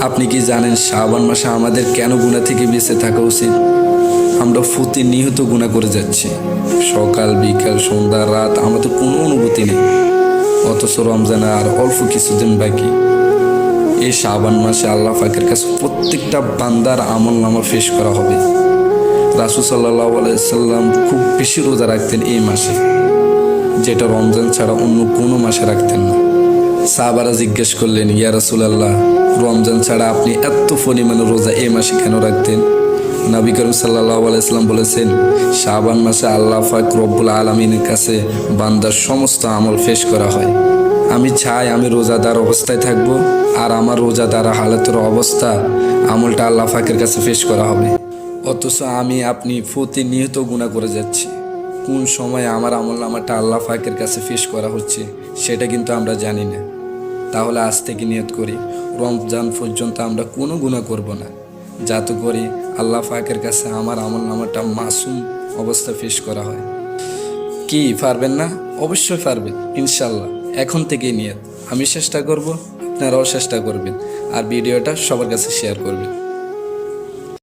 আপনি কি জানেন শাবান মাসে আমাদের কেন গুনাহ থেকে বেঁচে থাকা উচিত? আমরা প্রতিনিয়ত গুনাহ করে যাচ্ছি। সকাল বিকাল সন্ধ্যা রাত আমাদের কোনো অনুভূতি নেই, অথচ রমজানে আর অল্প কিছুদিন বাকি। এই শাবান মাসে আল্লাহ পাকের কাছে প্রত্যেকটা বান্দার আমল নামা পেশ করা হবে। রাসূল সাল্লাল্লাহু আলাইহি সাল্লাম খুব বেশি রোজা রাখতেন এই মাসে, যেটা রমজান ছাড়া অন্য কোনো মাসে রাখতেন না। সাহাবারা জিজ্ঞেস করলেন, ইয়া রাসূলুল্লাহ, রমজান ছাড়া আপনি এত পরিমাণে রোজা এই মাসে কেন রাখতেন? নবী করিম সাল্লাল্লাহু আলাইহি সাল্লাম বলেছেন, শাবান মাসে আল্লাহ পাক রব্বুল আলামিনের কাছে বান্দার সমস্ত আমল পেশ করা হয়। আমি চাই আমি রোজাদার অবস্থায় থাকব, আর আমার রোজাদার হালাতের অবস্থা আমলটা আল্লাহ পাকের কাছে পেশ করা হবে। অথচ আমি আপনি প্রতিনিয়ত গুনাহ করে যাচ্ছি। কোন সময় আমার আমল নামাটা আল্লাহ পাকের কাছে পেশ করা হচ্ছে সেটা কিন্তু আমরা জানি না। তাহলে আজ থেকে নিয়ত করি, রমজান পর্যন্ত আমরা কোনো গুনাহ করব না, যাতে করে আল্লাহ পাকের কাছে আমার আমল নামাটা মাসুম অবস্থা পেশ করা হয়। কি পারবেন না? অবশ্যই পারবেন ইনশাল্লাহ। এখন থেকেই নিয়ত। আমি চেষ্টা করব, আপনারাও চেষ্টা করবেন, আর ভিডিওটা সবার কাছে শেয়ার করবেন।